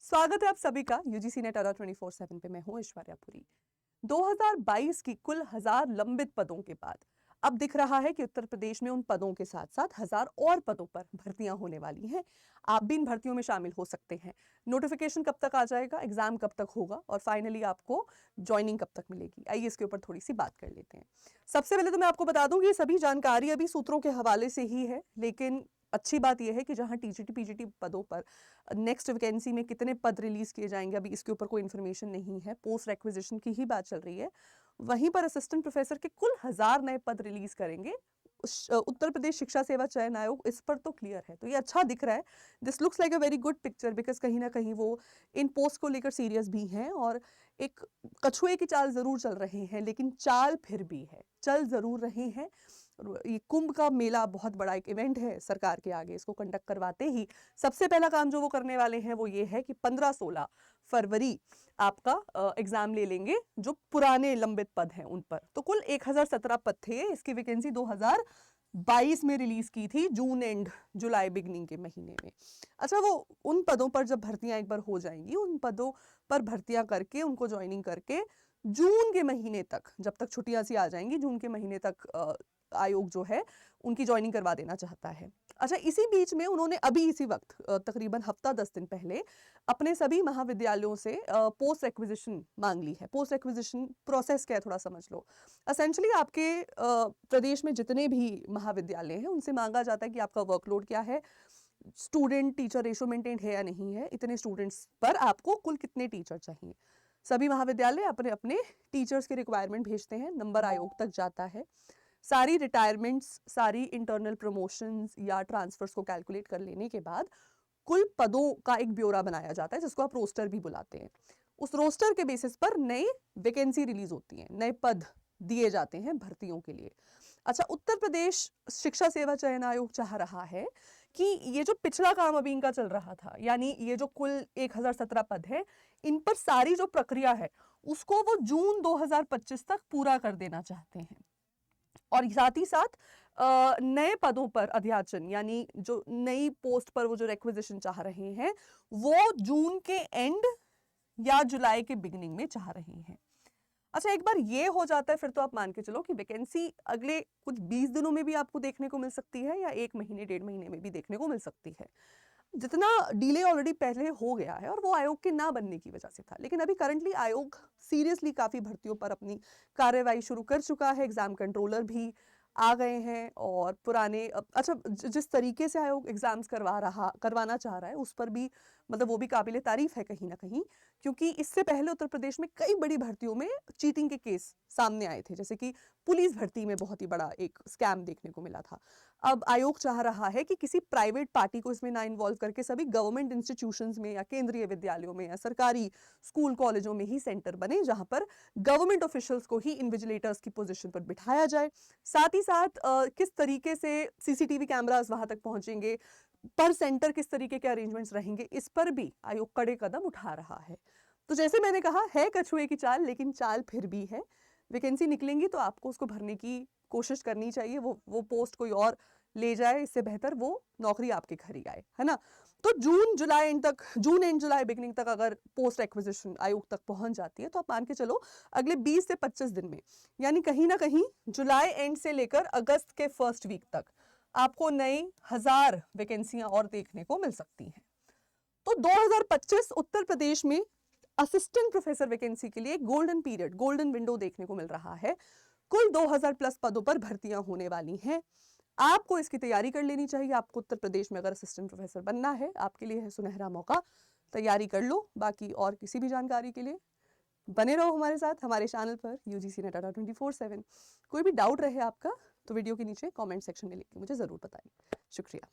स्वागत है आप सभी का यूजीसी नेट अड्डा 24/7 पे। मैं हूं ऐश्वर्या पुरी। 2022 की कुल 1000 लंबित पदों के बाद अब दिख रहा है कि उत्तर प्रदेश में उन पदों के साथ साथ 1000 और पदों पर भर्तियां होने वाली हैं। आप भी इन भर्तियों में शामिल हो सकते हैं। नोटिफिकेशन कब तक आ जाएगा, एग्जाम कब तक होगा और फाइनली आपको ज्वाइनिंग कब तक मिलेगी, आइए इसके ऊपर थोड़ी सी बात कर लेते हैं। सबसे पहले तो मैं आपको बता दूं कि ये सभी जानकारी अभी सूत्रों के हवाले से ही है, लेकिन अच्छी बात यह है कि जहां टीजीटी पीजीटी पदों पर नेक्स्ट वैकेंसी में कितने पद रिलीज किए जाएंगे अभी इसके ऊपर कोई इन्फॉर्मेशन नहीं है, पोस्ट रिक्विजिशन की ही बात चल रही है। वहीं पर असिस्टेंट प्रोफेसर के कुल 1000 नए पद रिलीज करेंगे उत्तर प्रदेश शिक्षा सेवा चयन आयोग, इस पर तो क्लियर है, तो ये अच्छा दिख रहा है। This looks like a very good picture because कहीं ना कहीं वो इन पोस्ट को लेकर सीरियस भी हैं और एक कछुए की चाल जरूर चल रहे हैं, लेकिन चाल फिर भी है, चल जरूर रहे हैं। ये कुंभ का मेला बहुत बड़ा एक इवेंट है सरकार के आगे, इसको कंडक्ट करवाते ही सबसे पहला काम जो वो करने वाले हैं वो ये है कि 15-16 फरवरी आपका एग्जाम ले लेंगे जो पुराने लंबित पद हैं उन पर। तो कुल 1017 पद थे, इसकी वैकेंसी 2022 में रिलीज की थी, जून एंड जुलाई बिगनिंग के महीने में। अच्छा, वो उन पदों पर जब भर्तियां एक बार हो जाएंगी, उन पदों पर भर्तियां करके उनको ज्वाइनिंग करके जून के महीने तक, जब तक छुट्टियां सी आ जाएंगी, जून के महीने तक आयोग जो है उनकी ज्वाइनिंग करवा देना चाहता है। अच्छा, इसी बीच में उन्होंने अभी इसी वक्त तकरीबन हफ्ता 10 दिन पहले अपने सभी महाविद्यालयों से पोस्ट एक्विजिशन मांग ली है। पोस्ट एक्विजिशन प्रोसेस क्या है थोड़ा समझ लो। असेंशली आपके प्रदेश में जितने भी महाविद्यालय हैं उनसे मांगा जाता है कि आपका वर्कलोड क्या है, स्टूडेंट टीचर रेशो मेंटेन है या नहीं है, इतने स्टूडेंट्स पर आपको कुल कितने टीचर चाहिए। सभी महाविद्यालय अपने अपने टीचर्स के रिक्वायरमेंट भेजते हैं, नंबर आयोग तक जाता है। सारी रिटायरमेंट्स, सारी इंटरनल प्रमोशंस या ट्रांसफर्स को कैलकुलेट कर लेने के बाद कुल पदों का एक ब्यौरा बनाया जाता है जिसको आप रोस्टर भी बुलाते हैं। उस रोस्टर के बेसिस पर नई वैकेंसी रिलीज होती हैं, नए पद दिए जाते हैं भर्तियों के लिए। अच्छा, उत्तर प्रदेश शिक्षा सेवा चयन आयोग चाह रहा है कि ये जो पिछला काम अभी इनका चल रहा था, यानी ये जो कुल 1017 पद है, इन पर सारी जो प्रक्रिया है उसको वो जून 2025 तक पूरा कर देना चाहते हैं। और साथ ही साथ नए पदों पर अध्याचन, यानी जो नई पोस्ट पर वो जो रिक्विजिशन चाह रहे हैं वो जून के एंड या जुलाई के बिगिनिंग में चाह रहे हैं। अच्छा, एक बार ये हो जाता है फिर तो आप मान के चलो कि वैकेंसी अगले कुछ 20 दिनों में भी आपको देखने को मिल सकती है या 1 महीने 1.5 महीने में भी देखने को मिल सकती है। जितना डिले ऑलरेडी पहले हो गया है और वो आयोग के ना बनने की वजह से था, लेकिन अभी करंटली आयोग सीरियसली काफी भर्तियों पर अपनी कार्यवाही शुरू कर चुका है। एग्जाम कंट्रोलर भी आ गए हैं और पुराने अच्छा, जिस तरीके से आयोग एग्जाम्स करवाना चाह रहा है उस पर भी मतलब वो भी काबिले तारीफ है कहीं ना कहीं, क्योंकि इससे पहले उत्तर प्रदेश में कई बड़ी भर्तियों में चीटिंग के केस सामने आए थे, जैसे कि पुलिस भर्ती में बहुत ही बड़ा एक स्कैम देखने को मिला था। अब आयोग चाह रहा है कि किसी प्राइवेट पार्टी को इसमें ना इन्वॉल्व करके सभी गवर्नमेंट इंस्टीट्यूशंस में या केंद्रीय विद्यालयों में या सरकारी स्कूल कॉलेजों में ही सेंटर बने जहां पर गवर्नमेंट ऑफिशियल्स को ही इन्विजिलेटर्स की पोजीशन पर बिठाया जाए। साथ ही साथ किस तरीके से सीसीटीवी कैमरास वहां तक पहुंचेंगे, पर सेंटर किस तरीके के अरेंजमेंट्स रहेंगे, इस पर भी आयोग कड़े कदम उठा रहा है। तो जैसे मैंने कहा है कछुए की चाल, लेकिन चाल फिर भी है। वैकेंसी निकलेंगी तो आपको उसको भरने की कोशिश करनी चाहिए। वो पोस्ट कोई और ले जाए, इससे बेहतर वो नौकरी आपके घर ही आए, है ना। तो जून एंड जुलाई बिगनिंग तक अगर पोस्ट एक्विजिशन आयोग तक पहुंच जाती है तो आप मान के चलो अगले 20 से 25 दिन में, यानी कहीं ना कहीं जुलाई एंड से लेकर अगस्त के फर्स्ट वीक तक आपको नई 1000 वैकेंसियां और देखने को मिल सकती हैं। तो 2025 उत्तर प्रदेश में असिस्टेंट प्रोफेसर वैकेंसी के लिए गोल्डन पीरियड, गोल्डन विंडो देखने को मिल रहा है। कुल 2000 प्लस पदों पर भर्तियां होने वाली हैं। आपको इसकी तैयारी कर लेनी चाहिए। आपको उत्तर प्रदेश में अगर असिस्टेंट प्रोफेसर बनना है, आपके लिए है सुनहरा मौका, तैयारी कर लो। बाकी और किसी भी जानकारी के लिए बने रहो हमारे साथ, हमारे चैनल पर यूजीसी नेट अड्डा 24/7। कोई भी डाउट रहे आपका तो वीडियो के नीचे कमेंट सेक्शन में लिख के मुझे जरूर बताइए। शुक्रिया।